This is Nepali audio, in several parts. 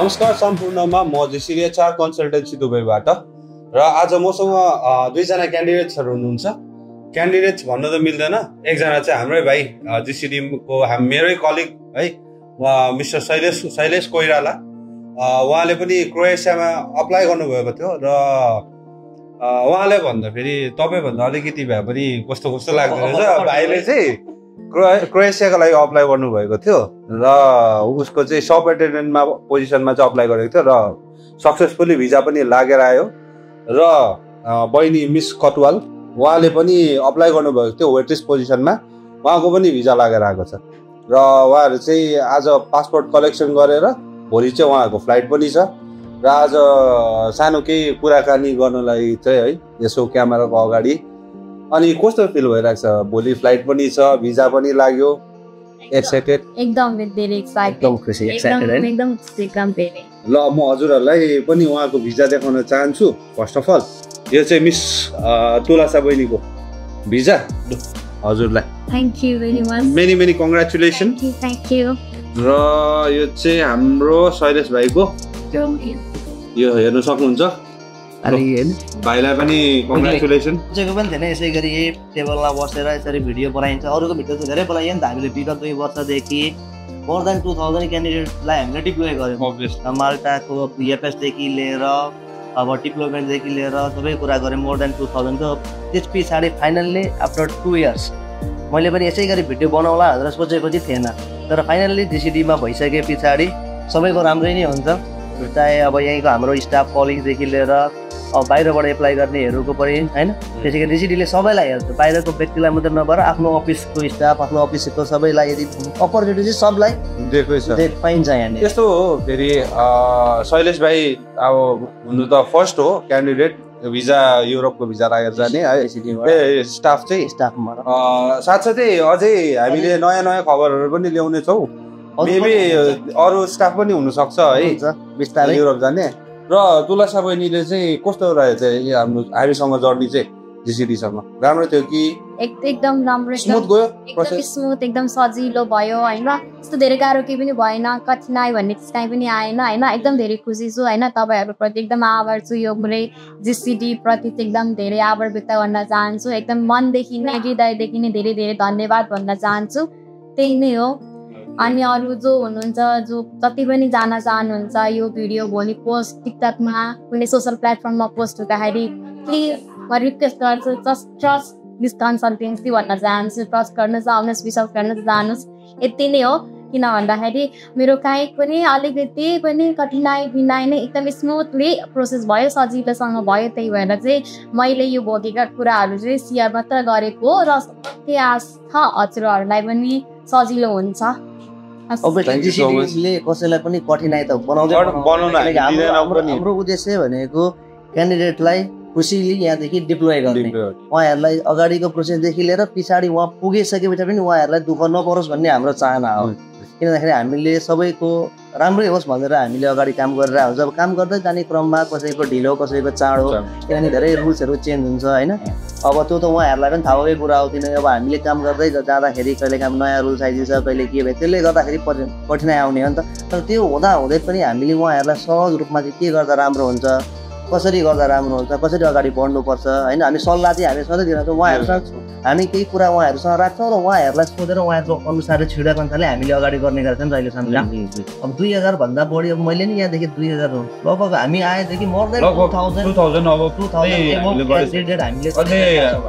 नमस्कार सम्पूर्णमा म जेसिडी एचआर कन्सल्टेन्सी दुबईबाट र आज मसँग दुईजना क्यान्डिडेट्सहरू हुनुहुन्छ। क्यान्डिडेट्स भन्न त मिल्दैन, एकजना चाहिँ हाम्रै भाइ जेसिडी को मेरै कलिग है मिस्टर शैलेश कोइराला। उहाँले पनि क्रोएसियामा अप्लाई गर्नुभएको थियो र उहाँले भन्दाखेरि तपाईँभन्दा अलिकति भए पनि कस्तो कस्तो लाग्दो रहेछ। भाइले चाहिँ क्रोएसियाको लागि अप्लाई गर्नुभएको थियो र उसको चाहिँ सब एटेन्डेन्टमा पोजिसनमा चाहिँ अप्लाई गरेको थियो र सक्सेसफुली भिजा पनि लागेर आयो। र बहिनी मिस कटवाल उहाँले पनि अप्लाई गर्नुभएको थियो वेट्रेस पोजिसनमा, उहाँको पनि भिजा लागेर आएको छ र उहाँहरू चाहिँ आज पासपोर्ट कलेक्सन गरेर भोलि चाहिँ उहाँहरूको फ्लाइट पनि छ र आज सानो केही कुराकानी गर्नलाई चाहिँ है यसो क्यामेराको अगाडि। अनि कस्तो फिल भइरहेको छ? भोलि फ्लाइट पनि छ, भिजा पनि लाग्यो, एक्साइटेड? एकदम धेरै एक्साइटेड, एकदम खुसी, एक्साइटेड हैन? एकदम धेरै। ल म हजुरहरूलाई पनि उहाँको भिजा देखाउन चाहन्छु। फर्स्ट अफ अल यो चाहिँ मिस तुलासा बहिनीको भिजा हजुरलाई। Thank you very much. Many congratulation. Thank you. र यो चाहिँ हाम्रो शैलेश भाइको, यो हेर्न सक्नुहुन्छ भाइलाई पनि कङ्ग्रेचुलेसन। सोचेको पनि थिएन यसै गरी टेबलमा बसेर यसरी भिडियो बनाइन्छ। अरूको भिडियो चाहिँ धेरै बनाइयो नि त। हामीले विगत 2 वर्षदेखि मोर देन 2000 क्यान्डिडेटलाई हामीले डिप्लोय गऱ्यौँ। माल्टाको एफएसदेखि लिएर अब डिप्लोयमेन्टदेखि लिएर सबै कुरा गरेँ। मोर देन 2000 को त्यस पछाडि फाइनल्ली आफ्टर 2 इयर्स मैले पनि यसै गरी भिडियो बनाउला भनेर सोचेको चाहिँ थिएन, तर फाइनल्ली जेसिडीमा भइसके पछाडि सबैको राम्रै नै हुन्छ। चाहे अब यहीँको हाम्रो स्टाफ कलिगदेखि लिएर अब बाहिरबाट एप्लाई गर्नेहरूको पनि होइन, त्यसै गरी जेसिडीले सबैलाई हेर्छ। बाहिरको व्यक्तिलाई मात्रै नभएर आफ्नो अफिसको स्टाफ, आफ्नो अफिसको सबैलाई यदि अपर्च्युनिटी चाहिँ सबलाई पाइन्छ यहाँनिर। यस्तो हो फेरि शैलेश भाइ अब हुनु त फर्स्ट हो क्यान्डिडेट भिजा, युरोपको भिजा लागेर जाने है स्टाफ चाहिँ स्टाफमा। साथसाथै अझै हामीले नयाँ खबरहरू पनि ल्याउने छौँ। मेबी अरू स्टाफ पनि हुनसक्छ है बिस्तारै युरोप जाने। र तुलासा बहिनीले चाहिँ कस्तो रहेछ हामीसँग जर्नी चाहिँ जेसिडीसँग? राम्रो थियो कि एकदम राम्रो, स्मुथ गयो? एकदम स्मुथ, एकदम सजिलो भयो होइन। त्यस्तो धेरै गाह्रो केही पनि भएन, कठिनाइ भन्ने चिज काहीँ पनि आएन होइन। एकदम धेरै खुसी छु होइन। तपाईँहरूप्रति एकदम आभार छु। यो पुरै जेसिडी प्रति चाहिँ एकदम धेरै आभार व्यक्त गर्न चाहन्छु। एकदम मनदेखि नै, हृदयदेखि नै धेरै धेरै धन्यवाद भन्न चाहन्छु। त्यही नै हो। अनि अरू जो हुनुहुन्छ, जो जति पनि जान चाहनुहुन्छ, यो भिडियो भोलि पोस्ट टिकटकमा कुनै सोसल प्लेटफर्ममा पोस्ट हुँदाखेरि प्लिज म रिक्वेस्ट गर्छु, जस्ट ट्रस्ट दिस कन्सल्टेन्सी भन्न चाहन्छु। ट्रस्ट गर्नुहोस्, आउनुहोस्, विश्वास गर्नुहोस्, जानुहोस्। यति नै हो। किन भन्दाखेरि मेरो काहीँ पनि अलिकति पनि कठिनाइ बिनाइ नै एकदम स्मुथली प्रोसेस भयो, सजिलोसँग भयो। त्यही भएर चाहिँ मैले यो भोगेका कुराहरू चाहिँ सेयर मात्र गरेको हो र के आस्था हजुरहरूलाई पनि सजिलो हुन्छ। जेसिडीले कसैलाई पनि कठिनाइ त हाम्रो उद्देश्य भनेको क्यान्डिडेटलाई खुसीले यहाँदेखि डिप्लोय गर्ने, उहाँहरूलाई अगाडिको प्रोसेसदेखि लिएर पछाडि उहाँ पुगिसकेपछि पनि उहाँहरूलाई दुःख नपरोस् भन्ने हाम्रो चाहना हो। किन भन्दाखेरि हामीले सबैको राम्रै होस् भनेर हामीले अगाडि काम गरेर आउँछ। अब काम गर्दै जाने क्रममा कसैको ढिलो, कसैको चाँडो, किनभने धेरै रुल्सहरू चेन्ज हुन्छ होइन। अब त्यो त उहाँहरूलाई पनि थाहा भएकै कुरा हो। किन अब हामीले काम गर्दै जाँदाखेरि कहिले काम नयाँ रुल्स आइदिन्छ, कहिले के भयो, त्यसले गर्दाखेरि कठिनाइ आउने हो नि त। तर त्यो हुँदै पनि हामीले उहाँहरूलाई सहज रूपमा चाहिँ के गर्दा राम्रो हुन्छ, कसरी गर्दा राम्रो हुन्छ, कसरी अगाडि बढ्नुपर्छ होइन, हामी सल्लाह चाहिँ हामी सधैँ दिन्छौँ। उहाँहरूसँग हामी केही कुरा उहाँहरूसँग राख्छौँ र उहाँहरूलाई सोधेर उहाँहरूको अनुसारले छिडेको अनुसारले हामीले अगाडि गर्ने गरेको छ नि त अहिलेसम्म। अब 2000 भन्दा बढी, अब मैले नि यहाँदेखि 2000 लगभग हामी आएदेखि मोर देन 2000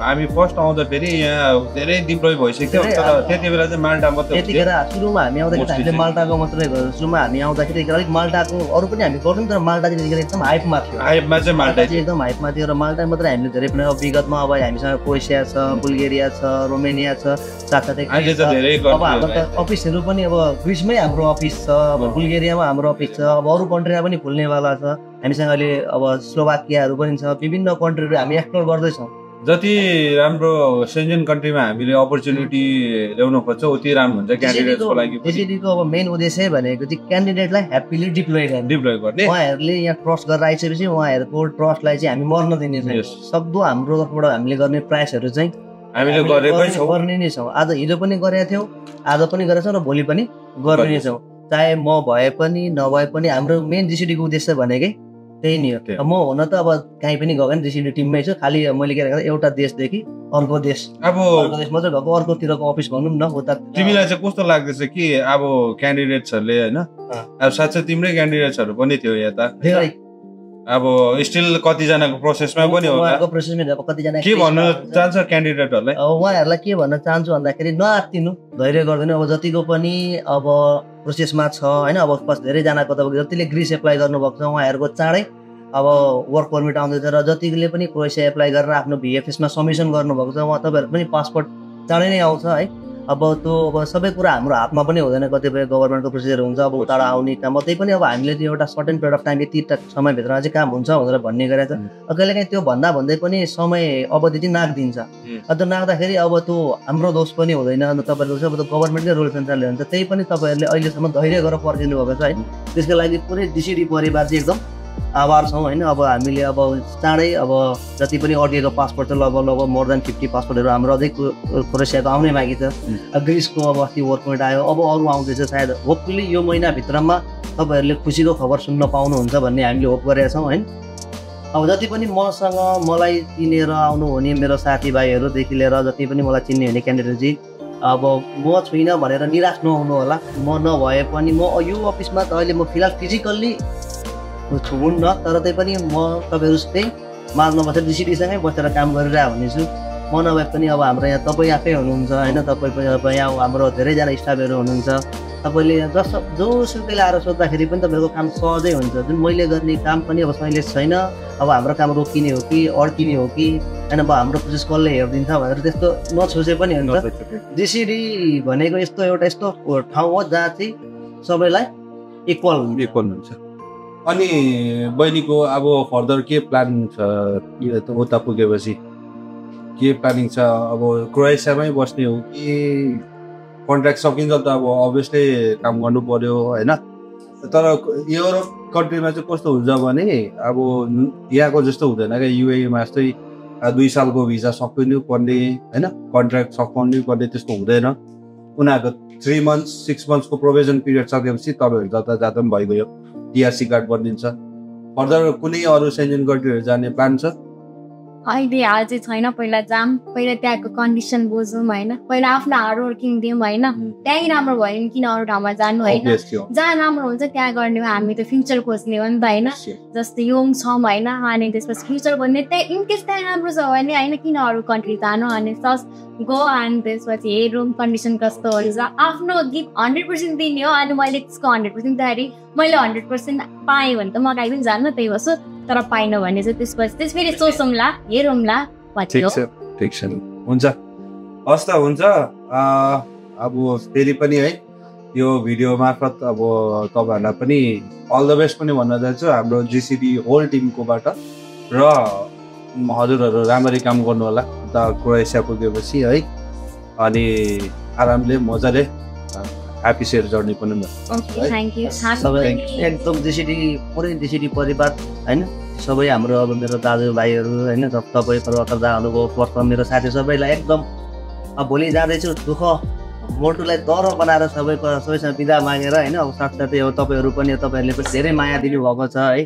हामी फर्स्ट आउँदाखेरि यहाँ धेरै डिप्लोय भइसक्यो। त्यति बेला चाहिँ माल्टा मात्रै, त्यतिखेर सुरुमा हामी आउँदाखेरि हामीले माल्टाको मात्रै गर्यो। सुरुमा हामी आउँदाखेरि अलिक माल्टाको अरू पनि हामी गर्थ्यौँ, तर माल्टा चाहिँ त्यतिखेर एकदम हाइपमा थियो। हाइपमा चाहिँ एकदम हाइपमा थियो र माल्टा मात्रै हामीले धेरै पनि अब विगतमा अब हामीसँग क्रोएसिया छ, बुल्गेरिया छ, रोमेनिया छ, साथसाथै अब हाम्रो त अफिसहरू पनि अब ग्रिसमै हाम्रो अफिस छ, अब बुल्गेरियामा हाम्रो अफिस छ, अब अरू कन्ट्रीमा पनि खुल्नेवाला छ। हामीसँग अहिले अब स्लोभाकियाहरू पनि छ, विभिन्न कन्ट्रीहरू हामी एक्सप्लोर गर्दैछौँ। जति राम्रो सेन्जन कन्ट्रीमा हामीले अपर्च्युनिटी ल्याउन खोज्छौँ उति राम्रो हुन्छ क्यान्डिडेटको लागि। जेसिडीको अब मेन उद्देश्य भनेको चाहिँ क्यान्डिडेटलाई ह्याप्पीली डिप्लोय गर्ने। उहाँहरूले यहाँ ट्रस्ट गरेर आइसकेपछि उहाँहरूको ट्रस्टलाई चाहिँ हामी मर्न दिने छैन। सक्दो हाम्रो तर्फबाट हामीले गर्ने प्रयासहरू चाहिँ हामीले गरेकै छौँ, गर्ने नै छौँ। आज हिजो पनि गरेका थियौँ, आज पनि गरेका छौँ र भोलि पनि गर्ने नै छौँ। चाहे म भए पनि नभए पनि हाम्रो मेन जिसिडीको उद्देश्य भनेकै त्यही नि हो। म हुन त अब कहीँ पनि गएको नि जिसिडी टिममै छु, खालि मैले के गरेको एउटा देशदेखि अर्को देश, अब अर्को देश मात्रै गएको, अर्कोतिरको अफिस भनौँ न उता। तिमीलाई चाहिँ कस्तो लाग्दैछ कि अब क्यान्डिडेट्सहरूले होइन अब साँच्चै तिम्रै क्यान्डिडेट्सहरू पनि थियो यता, धेरै अब स्टिल कतिजनाको प्रोसेसमा पनि हो उहाँको प्रोसेसमा कतिजना के भन्न चाहन्छ क्यान्डिडेटहरूलाई? अब उहाँहरूलाई के भन्न चाहन्छु भन्दाखेरि नआत्तिनु, धैर्य गरिदिनु। अब जतिको पनि अब प्रोसेसमा छ होइन, अब धेरैजनाको त जतिले ग्रिस एप्लाई गर्नुभएको छ उहाँहरूको चाँडै अब वर्क पर्मिट आउँदैछ, र जतिले पनि क्रोएसिया एप्लाई गरेर आफ्नो भिएफएसमा सबमिसन गर्नुभएको छ उहाँ तपाईँहरू पनि पासपोर्ट चाँडै नै आउँछ है। अब त्यो अब सबै कुरा हाम्रो हातमा पनि हुँदैन, कतिपय गभर्मेन्टको प्रोसिजर हुन्छ अब उताबाट आउने काम, त्यही पनि अब हामीले त्यो एउटा सर्टेन पिरियड अफ टाइम यति समयभित्रमा चाहिँ काम हुन्छ भनेर भन्ने गरेको छ। कहिलेकाहीँ त्यो भन्दै पनि समय अवधि चाहिँ नागिदिन्छ। त्यो नाग्दाखेरि अब त्यो हाम्रो दोष पनि हुँदैन, तपाईँहरूको चाहिँ अब त्यो गभर्मेन्टकै रुल्स एन्ड हुन्छ, त्यही पनि तपाईँहरूले अहिलेसम्म धैर्य गरेर पर्खिनु भएको छ है। त्यसको लागि पुरै डिसिडी परिवार चाहिँ एकदम आभार छौँ होइन। अब हामीले अब चाँडै अब जति पनि अडिएको पासपोर्ट छ लगभग मोर देन 50 पासपोर्टहरू हाम्रो अझै क्रोएसियाको आउनै बाँकी छ। ग्रिसको अब अस्ति वर्क पर्मिट आयो, अब अरू आउँदैछ सायद, होपफुल्ली यो महिनाभित्रमा तपाईँहरूले खुसीको खबर सुन्न पाउनुहुन्छ भन्ने हामीले होप गरेका छौँ होइन। अब जति पनि मसँग मलाई चिनेर आउनुहुने मेरो साथीभाइहरूदेखि लिएर जति पनि मलाई चिन्ने हुने क्यान्डिडेट चाहिँ अब म छुइनँ भनेर निराश नहुनु होला। म नभए पनि म यो अफिसमा त अहिले म फिलहाल फिजिकल्ली छुन्न, तर त्यही पनि म तपाईँहरू त्यही माझमा बसेर डिसिडीसँगै बसेर काम गरिरहेको हुनेछु। म नभए पनि अब हाम्रो यहाँ तपाईँ आफै हुनुहुन्छ होइन, तपाईँ पनि अब यहाँ हाम्रो धेरैजना स्टाफहरू हुनुहुन्छ, तपाईँले जोसुकैले आएर सोद्धाखेरि पनि तपाईँहरूको काम सहजै हुन्छ। जुन मैले गर्ने काम पनि अब सहिलेस छैन, अब हाम्रो काम रोकिने हो कि अड्किने हो कि होइन, अब हाम्रो प्रोसेस कसले हेरिदिन्छ भनेर त्यस्तो नछोसे पनि हुन्छ। डिसिडी भनेको यस्तो एउटा यस्तो ठाउँ हो जहाँ चाहिँ सबैलाई इक्वल हुन्छ। अनि बहिनीको अब फर्दर के प्लान छ उता पुगेपछि, के प्लानिङ छ? अब क्रोएसियामै बस्ने हो कि कन्ट्र्याक्ट सकिन्छ त अब अभियसली काम गर्नु पर्यो होइन, तर युरोप कन्ट्रीमा चाहिँ कस्तो हुन्छ भने अब यहाँको जस्तो हुँदैन क्या, युएमा जस्तै 2 सालको भिजा सकिनु पर्ने होइन, कन्ट्र्याक्ट सकाउनु पर्ने त्यस्तो हुँदैन। उनीहरूको 3 months 6 monthsको प्रोभिजन पिरियड सकेपछि तपाईँहरू जता जाँदा पनि भइगयो, टिआरसी कार्ड बनिन्छ। फर्दर कुनै अरू सेन्जन कन्ट्रीहरू जाने प्लान छ? अहिले हाल चाहिँ छैन, पहिला जाम, पहिला त्यहाँको कन्डिसन बुझौँ होइन, पहिला आफ्नो हार्ड वर्किङ दिउँ होइन, त्यहीँ राम्रो भयो भने किन अरू ठाउँमा जानु होइन, जहाँ राम्रो हुन्छ त्यहाँ गर्ने हो। हामी त फ्युचर खोज्ने हो नि त होइन, जस्तै यङ छौँ होइन, अनि त्यसपछि फ्युचर भन्ने त्यहाँ इनकेस त्यहाँ राम्रो छ भने होइन किन अरू कन्ट्री जानु, अनि जस्ट गो अनि त्यसपछि हेरौँ कन्डिसन कस्तो हुन्छ, आफ्नो गीत 100% दिने हो। अनि मैले त्यसको 100% तयारी मैले 100% पाएँ भने त म कहीँ पनि जान्न, त्यही भएछु, तर पाइनँ भने चाहिँ त्यसपछि त्यसरी सोचौँला हेरौँला। ठिक छ हुन्छ, हस् त हुन्छ। अब फेरि पनि है यो भिडियो मार्फत अब तपाईँहरूलाई पनि अल द बेस्ट पनि भन्न चाहन्छु हाम्रो जिसिडी होल टिमकोबाट, र हजुरहरू राम्ररी काम गर्नु होला उता क्रोएसिया पुगेपछि है, अनि आरामले मजाले ह्याप्पी सेयर जर्नी पनि एकदम डिसिडी पुरै डिसिडी परिवार होइन, सबै हाम्रो अब मेरो दाजुभाइहरू होइन, तपाईँ प्रवक्ता हुनुभयो प्लस मेरो साथी सबैलाई एकदम अब भोलि जाँदैछु दुःख मोटुलाई डर बनाएर सबैसँग बिदा मागेर होइन। अब साथसाथै अब तपाईँहरू पनि तपाईँहरूले पनि धेरै माया दिनुभएको छ है,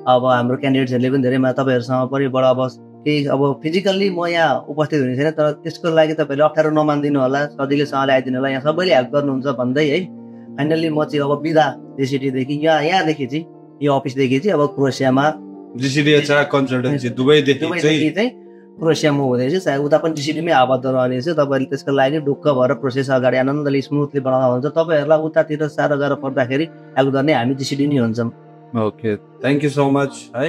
अब हाम्रो क्यान्डिडेट्सहरूले पनि धेरै माया तपाईँहरूसँग पनि बडा अब केही अब फिजिकल्ली म यहाँ उपस्थित हुने छैन, तर त्यसको लागि तपाईँहरूले अप्ठ्यारो नमानिदिनु होला, सजिलैसँगले आइदिनु होला, यहाँ सबैले हेल्प गर्नुहुन्छ भन्दै है। फाइनल्ली म चाहिँ अब बिदा डिसिडीदेखि यहाँदेखि चाहिँ यो अफिसदेखि चाहिँ अब क्रोएसियामा जिसिडी एचआर कन्सल्टेन्सी दुबईदेखि चाहिँ क्रोएसियामा हुँदैछु, सायद उता पनि डिसिडीमै आबद्ध रहनेछु। तपाईँहरूले त्यसको लागि ढुक्क भएर प्रोसेस अगाडि आनन्दले स्मुथली बनाउँदा हुन्छ। तपाईँहरूलाई उतातिर साह्रो गाह्रो पर्दाखेरि हेल्प गर्ने हामी जिसिडी नै हुन्छौँ। Okay, thank you so much है।